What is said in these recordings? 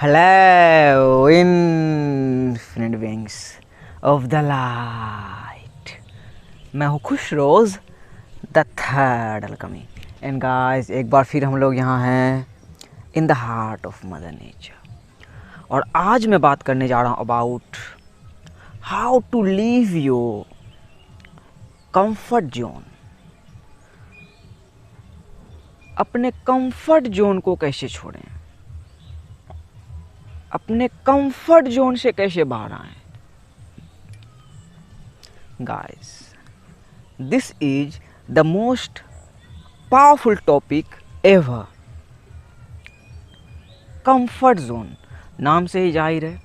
Hello, infinite wings of the light. मैं हूँ खुश रोज़ the third alchemy and guys एक बार फिर हम लोग यहाँ हैं in the heart of mother nature. और आज मैं बात करने जा रहा हूँ about how to leave your comfort zone. अपने कंफर्ट जोन को कैसे छोड़ें, अपने कंफर्ट जोन से कैसे बाहर आएं। Guys, this is the most powerful topic ever. Comfort zone नाम से ही जाहिर है,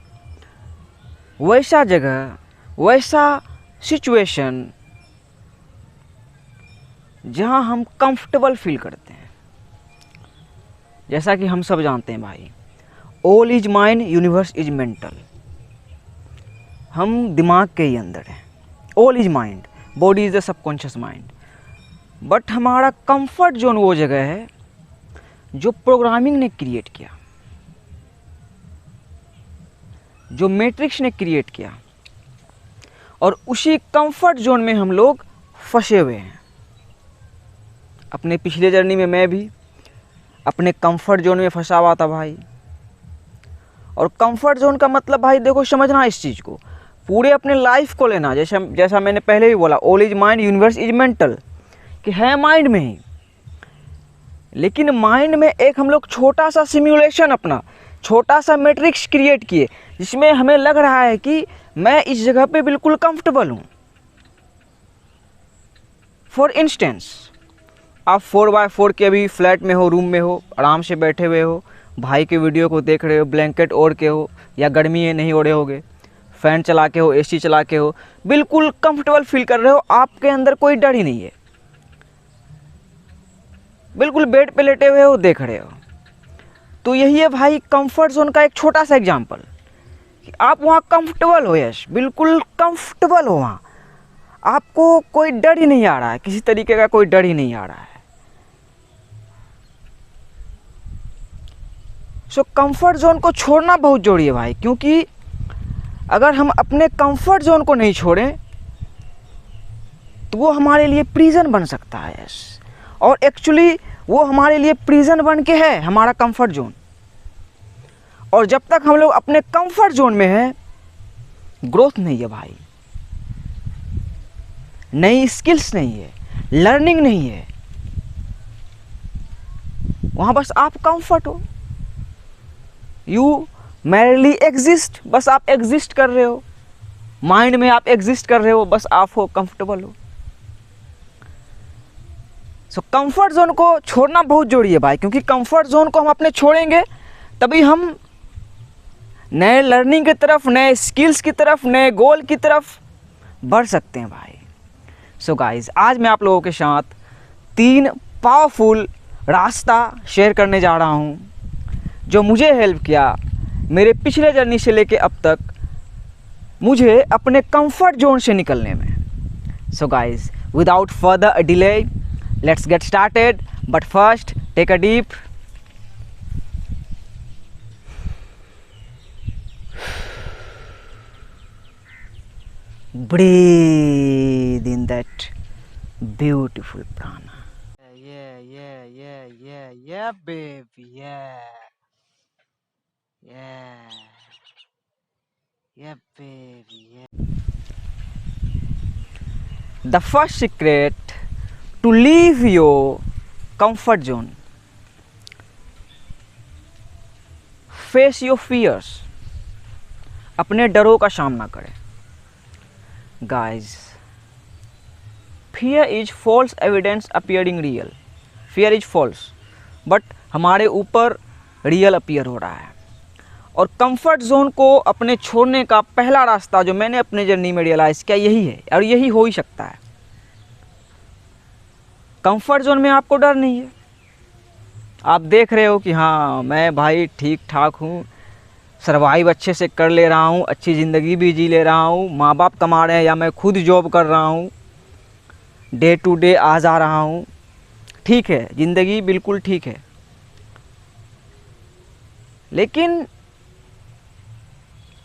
वैसा जगह, वैसा सिचुएशन जहां हम कंफर्टेबल फील करते हैं। जैसा कि हम सब जानते हैं भाई, all is mind, universe is mental. हम दिमाग के ही अंदर हैं। All is mind, body is the subconscious mind. But हमारा कंफर्ट जोन वो जगह है जो प्रोग्रामिंग ने क्रिएट किया, जो मैट्रिक्स ने क्रिएट किया, और उसी कंफर्ट जोन में हम लोग फंसे हुए हैं। अपने पिछले जर्नी में मैं भी अपने कंफर्ट जोन में फंसा हुआ था भाई। और कंफर्ट जोन का मतलब भाई देखो, समझना इस चीज़ को, पूरे अपने लाइफ को लेना। जैसा मैंने पहले भी बोला, all is mind, universe is mental, कि है माइंड में ही। लेकिन माइंड में एक हम लोग छोटा सा सिमुलेशन, अपना छोटा सा मैट्रिक्स क्रिएट किए, जिसमें हमें लग रहा है कि मैं इस जगह पे बिल्कुल कंफर्टेबल हूँ। फॉर इंस्टेंस, आप 4x4 के अभी फ्लैट में हो, रूम में हो, आराम से बैठे हुए हो, भाई के वीडियो को देख रहे हो, ब्लैंकेट ओढ़ के हो, या गर्मी है नहीं ओढ़े होगे, फ़ैन चला के हो, एसी चला के हो, बिल्कुल कंफर्टेबल फील कर रहे हो। आपके अंदर कोई डर ही नहीं है, बिल्कुल बेड पे लेटे हुए हो, देख रहे हो। तो यही है भाई कंफर्ट जोन का एक छोटा सा एग्जांपल, कि आप वहाँ कंफर्टेबल हो, यश बिल्कुल कंफर्टेबल हो। वहाँ आपको कोई डर ही नहीं आ रहा है, किसी तरीके का कोई डर ही नहीं आ रहा है। सो कंफर्ट जोन को छोड़ना बहुत जरूरी है भाई, क्योंकि अगर हम अपने कंफर्ट जोन को नहीं छोड़ें तो वो हमारे लिए प्रिजन बन सकता है। यस, और एक्चुअली वो हमारे लिए प्रिजन बन के है, हमारा कंफर्ट जोन। और जब तक हम लोग अपने कंफर्ट जोन में हैं, ग्रोथ नहीं है भाई, नई स्किल्स नहीं है, लर्निंग नहीं है। वहाँ बस आप कंफर्ट हो, यू मैरिली एग्जिस्ट, बस आप एग्जिस्ट कर रहे हो, माइंड में आप एग्जिस्ट कर रहे हो, बस आप हो कंफर्टेबल हो। सो कंफर्ट जोन को छोड़ना बहुत जरूरी है भाई, क्योंकि कंफर्ट जोन को हम अपने छोड़ेंगे तभी हम नए लर्निंग की तरफ, नए स्किल्स की तरफ, नए गोल की तरफ बढ़ सकते हैं भाई। सो गाइज, आज मैं आप लोगों के साथ 3 पावरफुल रास्ता शेयर करने जा रहा हूँ, जो मुझे हेल्प किया मेरे पिछले जर्नी से लेके अब तक, मुझे अपने कंफर्ट जोन से निकलने में। So guys, without further delay, let's get started. But first, take a deep breathe in that beautiful prana. Yeah, baby, yeah, baby, yeah. The first secret to leave your comfort zone: face your fears. अपने डरों का सामना करें। Guys, fear is false evidence appearing real. Fear is false, but हमारे ऊपर real appear हो रहा है। और कंफर्ट जोन को अपने छोड़ने का पहला रास्ता जो मैंने अपने जर्नी में रियलाइज़ किया, यही है, और यही हो ही सकता है। कंफर्ट जोन में आपको डर नहीं है, आप देख रहे हो कि हाँ मैं भाई ठीक ठाक हूँ, सर्वाइव अच्छे से कर ले रहा हूँ, अच्छी ज़िंदगी भी जी ले रहा हूँ, माँ बाप कमा रहे हैं या मैं खुद जॉब कर रहा हूँ, डे टू डे आ जा रहा हूँ, ठीक है, ज़िंदगी बिल्कुल ठीक है। लेकिन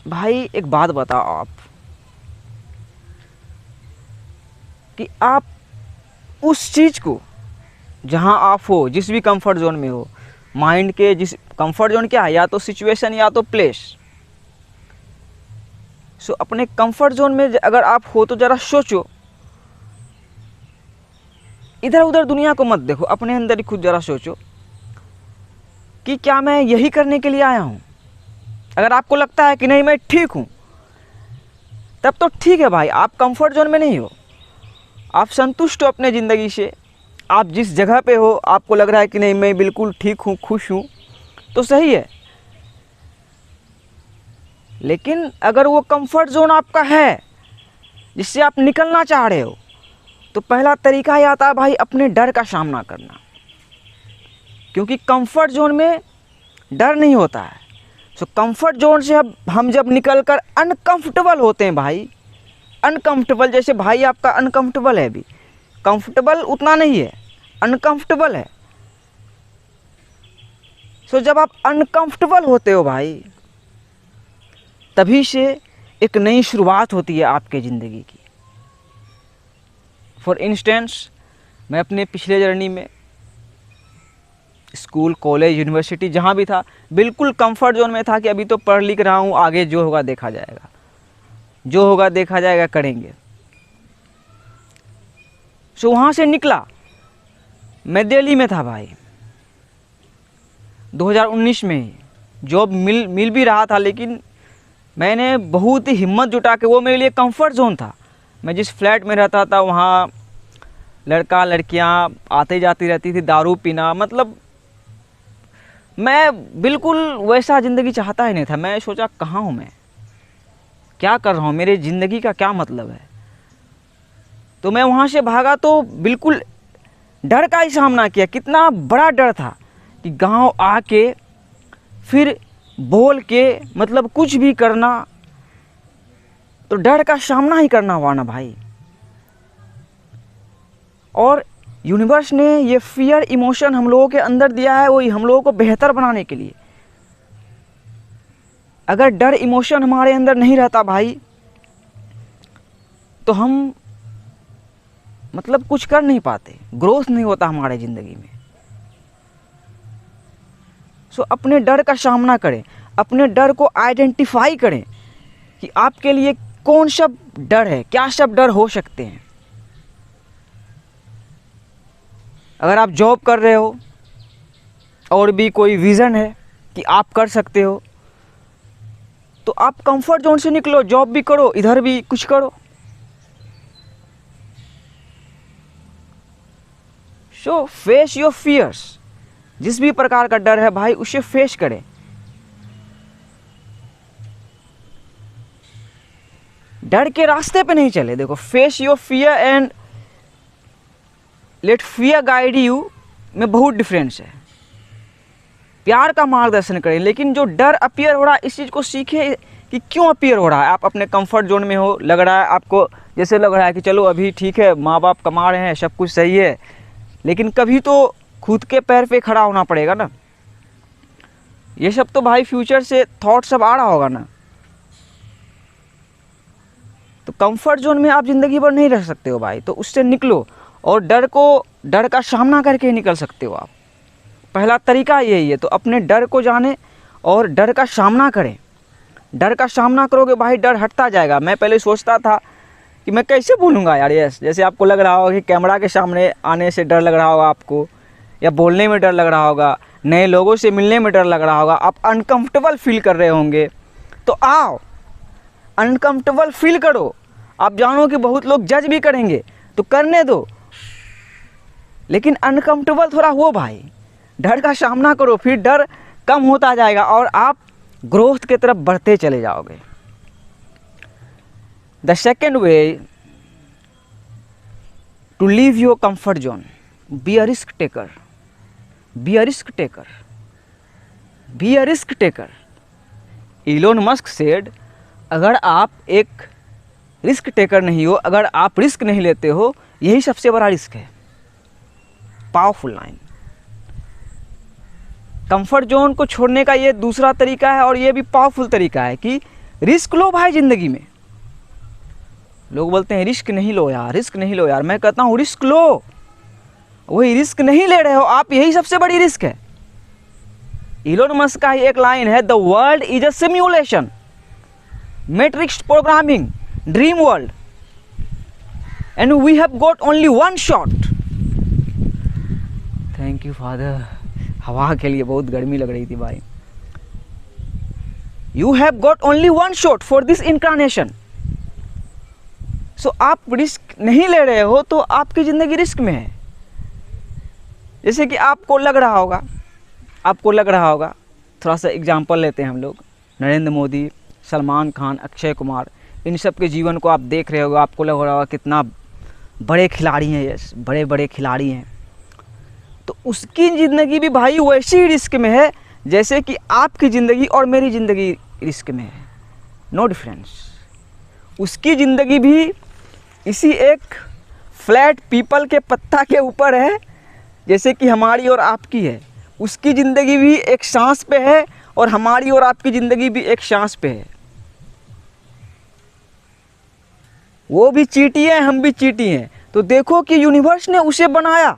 भाई एक बात बताओ आप कि आप उस चीज़ को जहाँ आप हो, जिस भी कंफर्ट जोन में हो, माइंड के जिस कंफर्ट जोन क्या है, या तो सिचुएशन या तो प्लेस। सो अपने कंफर्ट जोन में अगर आप हो तो ज़रा सोचो, इधर उधर दुनिया को मत देखो, अपने अंदर ही खुद ज़रा सोचो कि क्या मैं यही करने के लिए आया हूँ। अगर आपको लगता है कि नहीं मैं ठीक हूँ, तब तो ठीक है भाई, आप कंफर्ट जोन में नहीं हो, आप संतुष्ट हो अपने ज़िंदगी से। आप जिस जगह पे हो आपको लग रहा है कि नहीं मैं बिल्कुल ठीक हूँ, खुश हूँ, तो सही है। लेकिन अगर वो कंफर्ट जोन आपका है जिससे आप निकलना चाह रहे हो, तो पहला तरीका ही आता है भाई अपने डर का सामना करना। क्योंकि कंफर्ट जोन में डर नहीं होता है। सो कंफर्ट जोन से अब हम जब निकल कर अनकंफर्टेबल होते हैं भाई, अनकंफर्टेबल, जैसे भाई आपका अनकंफर्टेबल है, अभी कंफर्टेबल उतना नहीं है, अनकंफर्टेबल है। सो जब आप अनकंफर्टेबल होते हो भाई, तभी से एक नई शुरुआत होती है आपके ज़िंदगी की। फॉर इंस्टेंस, मैं अपने पिछले जर्नी में स्कूल, कॉलेज, यूनिवर्सिटी जहाँ भी था, बिल्कुल कंफर्ट जोन में था कि अभी तो पढ़ लिख रहा हूँ, आगे जो होगा देखा जाएगा, जो होगा देखा जाएगा, करेंगे। सो वहाँ से निकला, मैं दिल्ली में था भाई, 2019 में ही जॉब मिल भी रहा था, लेकिन मैंने बहुत ही हिम्मत जुटा के, वो मेरे लिए कंफर्ट जोन था। मैं जिस फ्लैट में रहता था वहाँ लड़का लड़कियाँ आते जाती रहती थी, दारू पीना, मतलब मैं बिल्कुल वैसा ज़िंदगी चाहता ही नहीं था। मैं सोचा कहाँ हूँ मैं, क्या कर रहा हूँ, मेरे ज़िंदगी का क्या मतलब है। तो मैं वहाँ से भागा, तो बिल्कुल डर का ही सामना किया। कितना बड़ा डर था कि गांव आके फिर बोल के मतलब कुछ भी करना, तो डर का सामना ही करना हुआ ना भाई। और यूनिवर्स ने ये फियर इमोशन हम लोगों के अंदर दिया है, वो हम लोगों को बेहतर बनाने के लिए। अगर डर इमोशन हमारे अंदर नहीं रहता भाई, तो हम मतलब कुछ कर नहीं पाते, ग्रोथ नहीं होता हमारे ज़िंदगी में। सो अपने डर का सामना करें, अपने डर को आइडेंटिफाई करें कि आपके लिए कौन सा डर है, क्या सब डर हो सकते हैं। अगर आप जॉब कर रहे हो और भी कोई विज़न है कि आप कर सकते हो, तो आप कंफर्ट जोन से निकलो, जॉब भी करो, इधर भी कुछ करो। सो फेस योर फियर्स, जिस भी प्रकार का डर है भाई उसे फेस करें। डर के रास्ते पे नहीं चले। देखो, face your fear and let fear guide you में बहुत डिफरेंस है। प्यार का मार्गदर्शन करें, लेकिन जो डर अपीयर हो रहा है इस चीज़ को सीखे कि क्यों अपीयर हो रहा है। आप अपने कंफर्ट जोन में हो, लग रहा है आपको, जैसे लग रहा है कि चलो अभी ठीक है, माँ बाप कमा रहे हैं, सब कुछ सही है, लेकिन कभी तो खुद के पैर पे खड़ा होना पड़ेगा ना। ये सब तो भाई फ्यूचर से थॉट सब आ रहा होगा ना। तो कंफर्ट जोन में आप ज़िंदगी भर नहीं रह सकते हो भाई, तो उससे निकलो और डर का सामना करके निकल सकते हो आप। पहला तरीका यही है। तो अपने डर को जाने और डर का सामना करें। डर का सामना करोगे भाई, डर हटता जाएगा। मैं पहले सोचता था कि मैं कैसे बोलूँगा यार, यस, जैसे आपको लग रहा होगा कि कैमरा के सामने आने से डर लग रहा होगा आपको, या बोलने में डर लग रहा होगा, नए लोगों से मिलने में डर लग रहा होगा, आप अनकंफर्टेबल फील कर रहे होंगे, तो आओ अनकंफर्टेबल फील करो। आप जानो कि बहुत लोग जज भी करेंगे, तो करने दो, लेकिन अनकंफर्टेबल थोड़ा हो भाई, डर का सामना करो, फिर डर कम होता जाएगा और आप ग्रोथ की तरफ बढ़ते चले जाओगे। The second way to leave your comfort zone, be a risk taker, be a risk taker, be a risk taker. Elon Musk said, अगर आप एक रिस्क टेकर नहीं हो, अगर आप रिस्क नहीं लेते हो, यही सबसे बड़ा रिस्क है। Powerful line. कंफर्ट जोन को छोड़ने का ये दूसरा तरीका है, और ये भी पावरफुल तरीका है कि रिस्क लो भाई ज़िंदगी में। लोग बोलते हैं रिस्क नहीं लो यार, रिस्क नहीं लो यार। मैं कहता हूँ रिस्क लो। वही रिस्क नहीं ले रहे हो आप, यही सबसे बड़ी रिस्क है। इलोन मस्क का ही एक लाइन है, the world is a simulation, matrix programming, dream world, and we have got only one shot. Thank you father, हवा के लिए बहुत गर्मी लग रही थी भाई। You have got only one shot for this incarnation. So आप रिस्क नहीं ले रहे हो तो आपकी ज़िंदगी रिस्क में है। जैसे कि आपको लग रहा होगा, थोड़ा सा एग्जांपल लेते हैं हम लोग, नरेंद्र मोदी, सलमान खान, अक्षय कुमार, इन सब के जीवन को आप देख रहे होगा, आपको लग रहा होगा कितना बड़े खिलाड़ी हैं, ये बड़े बड़े खिलाड़ी हैं। तो उसकी ज़िंदगी भी भाई वैसी ही रिस्क में है जैसे कि आपकी ज़िंदगी और मेरी ज़िंदगी रिस्क में है। No difference. उसकी ज़िंदगी भी इसी एक फ्लैट पीपल के पत्ता के ऊपर है जैसे कि हमारी और आपकी है। उसकी ज़िंदगी भी एक सांस पे है और हमारी और आपकी ज़िंदगी भी एक सांस पे है। वो भी चींटी है, हम भी चींटी हैं। तो देखो कि यूनिवर्स ने उसे बनाया,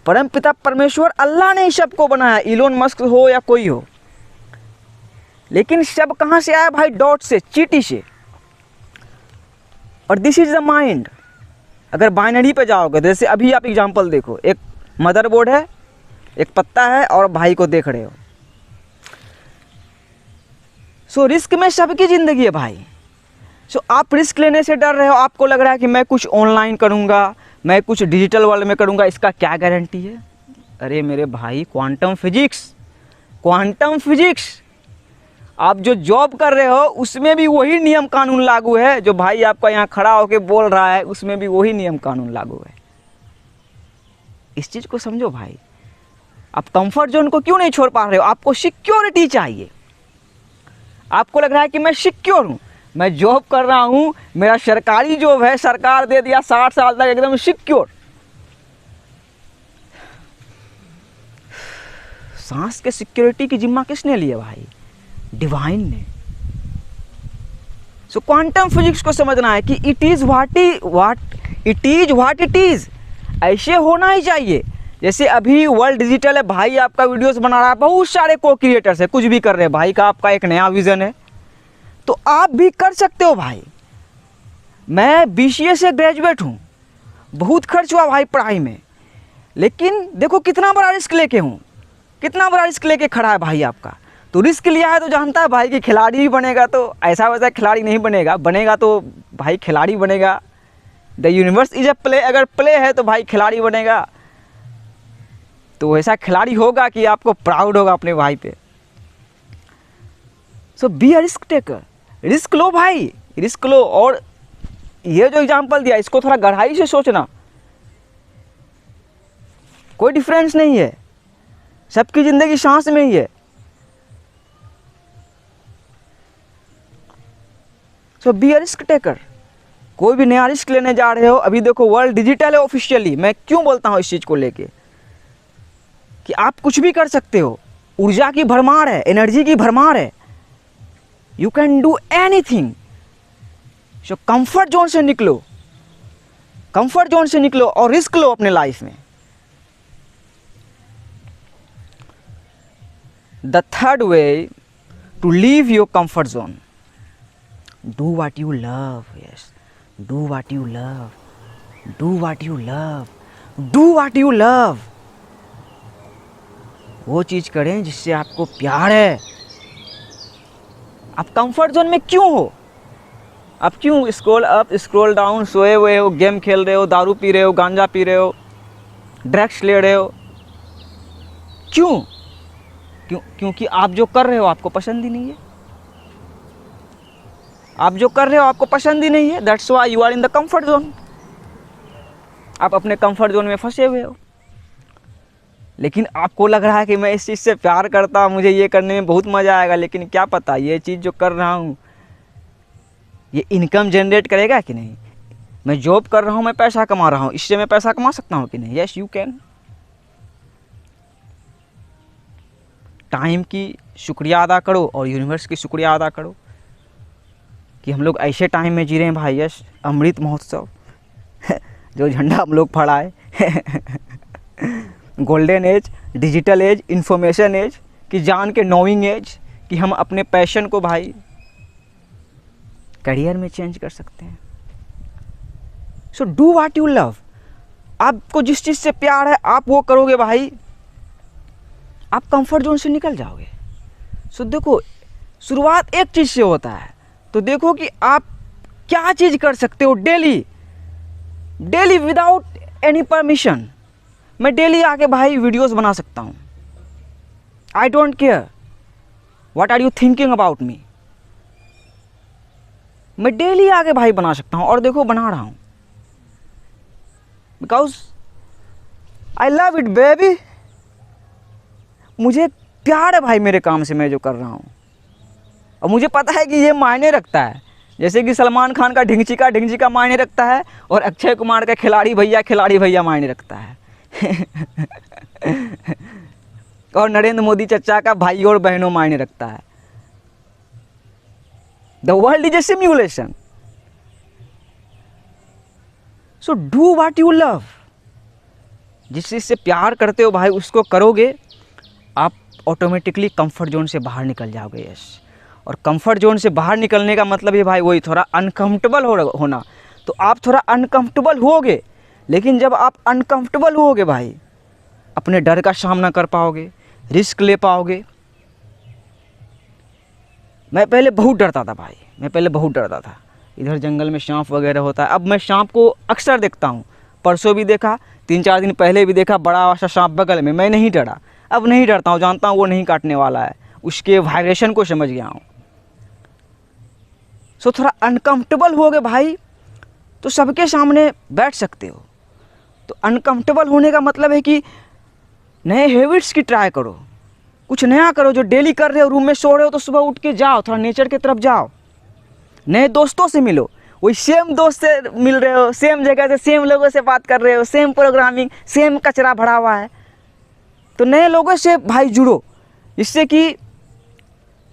परमपिता परमेश्वर अल्लाह ने सबको बनाया, इलोन मस्क हो या कोई हो। लेकिन सब कहाँ से आया भाई? डॉट से, चींटी से। और दिस इज द माइंड। अगर बाइनरी पे जाओगे, जैसे अभी आप एग्जांपल देखो, एक मदरबोर्ड है, एक पत्ता है और भाई को देख रहे हो। सो रिस्क में सबकी ज़िंदगी है भाई। सो आप रिस्क लेने से डर रहे हो, आपको लग रहा है कि मैं कुछ ऑनलाइन करूँगा, मैं कुछ डिजिटल वर्ल्ड में करूँगा, इसका क्या गारंटी है? अरे मेरे भाई, क्वांटम फिजिक्स, आप जो जॉब कर रहे हो उसमें भी वही नियम कानून लागू है। जो भाई आपका यहाँ खड़ा होकर बोल रहा है उसमें भी वही नियम कानून लागू है। इस चीज़ को समझो भाई। आप कंफर्ट जोन को क्यों नहीं छोड़ पा रहे हो? आपको सिक्योरिटी चाहिए। आपको लग रहा है कि मैं सिक्योर हूँ, मैं जॉब कर रहा हूँ, मेरा सरकारी जॉब है, सरकार दे दिया 60 साल तक एकदम सिक्योर। सांस के सिक्योरिटी की जिम्मा किसने लिया भाई? डिवाइन ने। सो क्वांटम फिजिक्स को समझना है कि it is what it is. ऐसे होना ही चाहिए। जैसे अभी वर्ल्ड डिजिटल है, भाई आपका वीडियोस बना रहा है, बहुत सारे को क्रिएटर्स है, कुछ भी कर रहे हैं, भाई का आपका एक नया विजन है, तो आप भी कर सकते हो भाई। मैं BCA से ग्रेजुएट हूँ, बहुत खर्च हुआ भाई पढ़ाई में, लेकिन देखो कितना बड़ा रिस्क लेके हूँ, कितना बड़ा रिस्क लेके खड़ा है भाई आपका। तो रिस्क लिया है तो जानता है भाई कि खिलाड़ी भी बनेगा, तो ऐसा वैसा खिलाड़ी नहीं बनेगा, बनेगा तो भाई खिलाड़ी बनेगा। The universe is a play, अगर प्ले है तो भाई खिलाड़ी बनेगा, तो ऐसा खिलाड़ी होगा कि आपको प्राउड होगा अपने भाई पे। So be a risk taker, risk लो भाई, रिस्क लो। और ये जो एग्जांपल दिया इसको थोड़ा गहराई से सोचना, कोई डिफरेंस नहीं है, सबकी ज़िंदगी सांस में ही है। सो बी अ रिस्क टेकर। कोई भी नया रिस्क लेने जा रहे हो, अभी देखो वर्ल्ड डिजिटल है ऑफिशियली। मैं क्यों बोलता हूँ इस चीज़ को लेके कि आप कुछ भी कर सकते हो, ऊर्जा की भरमार है, एनर्जी की भरमार है, you can do anything. So comfort zone से निकलो, कंफर्ट जोन से निकलो और रिस्क लो अपने लाइफ में। The third way to leave your comfort zone, do what you love. Yes, do what you love, do what you love, do what you love। वो चीज़ करें जिससे आपको प्यार है। आप कंफर्ट जोन में क्यों हो? आप क्यों स्क्रॉल अप स्क्रॉल डाउन, सोए हुए हो, गेम खेल रहे हो, दारू पी रहे हो, गांजा पी रहे हो, ड्रग्स ले रहे हो? क्यों? क्योंकि आप जो कर रहे हो आपको पसंद ही नहीं है। आप जो कर रहे हो आपको पसंद ही नहीं है, that's why you are in the comfort zone. आप अपने कंफर्ट जोन में फंसे हुए हो। लेकिन आपको लग रहा है कि मैं इस चीज़ से प्यार करता हूँ, मुझे ये करने में बहुत मज़ा आएगा, लेकिन क्या पता ये चीज़ जो कर रहा हूँ ये इनकम जनरेट करेगा कि नहीं। मैं जॉब कर रहा हूँ, मैं पैसा कमा रहा हूँ, इससे मैं पैसा कमा सकता हूँ कि नहीं? Yes you can. टाइम की शुक्रिया अदा करो और यूनिवर्स की शुक्रिया अदा करो कि हम लोग ऐसे टाइम में जी रहे हैं भाई। यश अमृत महोत्सव जो झंडा हम लोग फहराए golden age, digital age, information age, कि जान के नोइंग एज, कि हम अपने पैशन को भाई करियर में चेंज कर सकते हैं। So do what you love. आपको जिस चीज़ से प्यार है आप वो करोगे भाई, आप कंफर्ट जोन से निकल जाओगे। सो देखो, शुरुआत एक चीज़ से होता है, तो देखो कि आप क्या चीज़ कर सकते हो daily, daily without any permission. मैं डेली आके भाई वीडियोस बना सकता हूँ। I don't care what are you thinking about me. मैं डेली आके भाई बना सकता हूँ, और देखो बना रहा हूँ, because I love it baby. मुझे प्यार है भाई मेरे काम से, मैं जो कर रहा हूँ, और मुझे पता है कि ये मायने रखता है। जैसे कि सलमान खान का ढिंगचिका मायने रखता है, और अक्षय कुमार का खिलाड़ी भैया मायने रखता है और नरेंद्र मोदी चचा का भाई और बहनों मायने रखता है। The world is a simulation. So do what you love. जिस चीज़ से प्यार करते हो भाई उसको करोगे, आप ऑटोमेटिकली कंफर्ट जोन से बाहर निकल जाओगे। यस, और कंफर्ट जोन से बाहर निकलने का मतलब है भाई वही थोड़ा अनकंफर्टेबल होना। तो आप थोड़ा अनकंफर्टेबल होगे, लेकिन जब आप अनकंफर्टेबल होगे भाई, अपने डर का सामना कर पाओगे, रिस्क ले पाओगे। मैं पहले बहुत डरता था भाई, इधर जंगल में सांप वगैरह होता है। अब मैं सांप को अक्सर देखता हूँ, परसों भी देखा, 3-4 दिन पहले भी देखा, बड़ा सा सांप बगल में। मैं नहीं डरा, अब नहीं डरता हूँ, जानता हूँ वो नहीं काटने वाला है, उसके वाइब्रेशन को समझ गया हूँ। सो थोड़ा अनकंफर्टेबल हो गए भाई तो सबके सामने बैठ सकते हो। तो अनकंफर्टेबल होने का मतलब है कि नए हैबिट्स की ट्राई करो, कुछ नया करो जो डेली कर रहे हो। रूम में सो रहे हो तो सुबह उठ के जाओ, थोड़ा नेचर की तरफ जाओ, नए दोस्तों से मिलो। वही सेम दोस्त से मिल रहे हो, सेम जगह से सेम लोगों से बात कर रहे हो, सेम प्रोग्रामिंग, सेम कचरा भरा हुआ है, तो नए लोगों से भाई जुड़ो, जिससे कि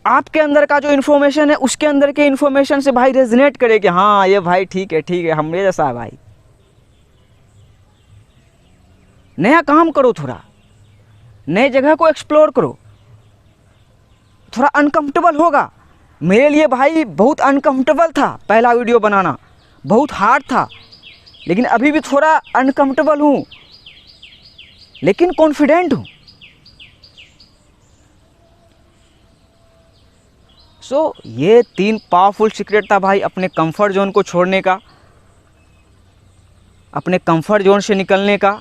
आपके अंदर का जो इन्फॉर्मेशन है उसके अंदर के इन्फॉर्मेशन से भाई रेजोनेट करे कि हाँ ये भाई ठीक है, हमरे जैसा है भाई। नया काम करो, थोड़ा नए जगह को एक्सप्लोर करो। थोड़ा अनकंफर्टेबल होगा, मेरे लिए भाई बहुत अनकंफर्टेबल था पहला वीडियो बनाना, बहुत हार्ड था, लेकिन अभी भी थोड़ा अनकंफर्टेबल हूँ, लेकिन कॉन्फिडेंट हूँ। सो ये 3 पावरफुल सीक्रेट था भाई अपने कंफर्ट जोन को छोड़ने का, अपने कंफर्ट जोन से निकलने का।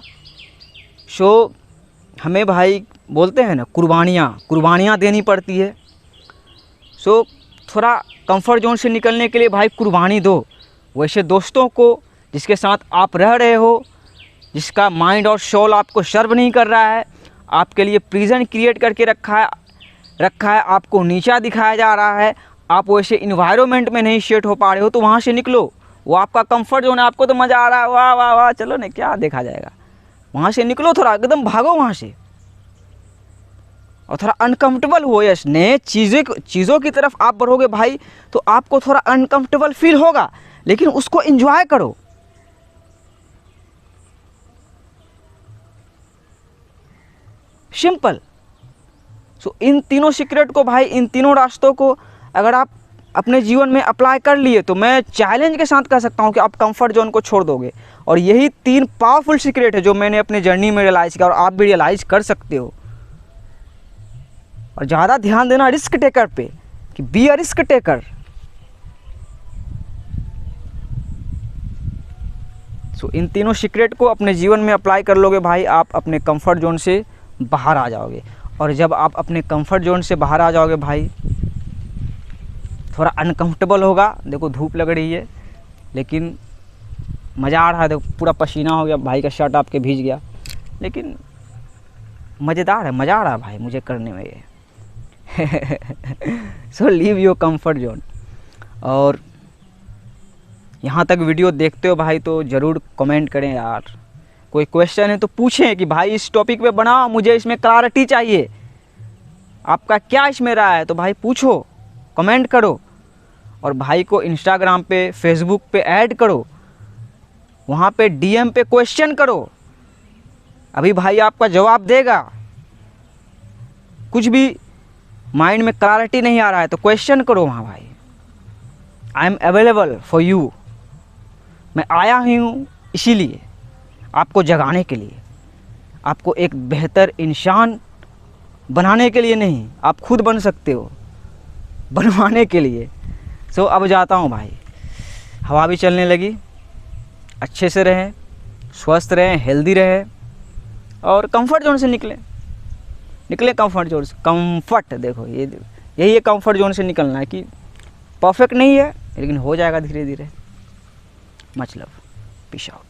सो हमें भाई बोलते हैं ना, कुर्बानियाँ देनी पड़ती है। सो थोड़ा कंफर्ट जोन से निकलने के लिए भाई कुर्बानी दो। वैसे दोस्तों को जिसके साथ आप रह रहे हो, जिसका माइंड और सोल आपको सर्व नहीं कर रहा है, आपके लिए प्रिजन क्रिएट करके रखा है, आपको नीचा दिखाया जा रहा है, आप वैसे इन्वायरमेंट में नहीं सेट हो पा रहे हो, तो वहाँ से निकलो। वो आपका कंफर्ट जोन है, आपको तो मज़ा आ रहा है, वाह वाह वाह, चलो ना, क्या देखा जाएगा। वहाँ से निकलो, थोड़ा एकदम भागो वहाँ से, और थोड़ा अनकंफर्टेबल हो। यस, नए चीज़ों की तरफ आप बढ़ोगे भाई, तो आपको थोड़ा अनकंफर्टेबल फील होगा, लेकिन उसको एंजॉय करो। सिंपल। सो इन तीनों सीक्रेट को भाई, इन तीनों रास्तों को अगर आप अपने जीवन में अप्लाई कर लिए, तो मैं चैलेंज के साथ कह सकता हूँ कि आप कंफर्ट जोन को छोड़ दोगे। और यही 3 पावरफुल सीक्रेट है जो मैंने अपने जर्नी में रियलाइज़ किया, और आप भी रियलाइज़ कर सकते हो। और ज़्यादा ध्यान देना रिस्क टेकर पे, कि बी अ रिस्क टेकर। सो इन तीनों सीक्रेट को अपने जीवन में अप्लाई कर लोगे भाई, आप अपने कंफर्ट जोन से बाहर आ जाओगे। और जब आप अपने कंफर्ट जोन से बाहर आ जाओगे भाई, थोड़ा अनकंफर्टेबल होगा। देखो धूप लग रही है, लेकिन मज़ा आ रहा है। देखो पूरा पसीना हो गया, भाई का शर्ट आपके भीग गया, लेकिन मज़ेदार है, मज़ा आ रहा है भाई मुझे करने में ये। So leave your comfort zone. और यहाँ तक वीडियो देखते हो भाई तो ज़रूर कमेंट करें यार, कोई क्वेश्चन है तो पूछें कि भाई इस टॉपिक पे बनाओ, मुझे इसमें क्लैरिटी चाहिए। आपका क्या इसमें राय है, तो भाई पूछो, कमेंट करो, और भाई को इंस्टाग्राम पे, फेसबुक पे ऐड करो, वहाँ पे डीएम पे क्वेश्चन करो, अभी भाई आपका जवाब देगा। कुछ भी माइंड में क्लैरिटी नहीं आ रहा है तो क्वेश्चन करो वहाँ भाई। I am available for you. मैं आया ही हूँ इसीलिए, आपको जगाने के लिए, आपको एक बेहतर इंसान बनाने के लिए नहीं, आप खुद बन सकते हो, बनवाने के लिए। सो अब जाता हूँ भाई, हवा भी चलने लगी। अच्छे से रहें, स्वस्थ रहें, हेल्दी रहें, और कंफर्ट जोन से निकलें कंफर्ट जोन से। कंफर्ट देखो, यही है कंफर्ट जोन से निकलना है कि परफेक्ट नहीं है लेकिन हो जाएगा धीरे धीरे। Much love, peace out.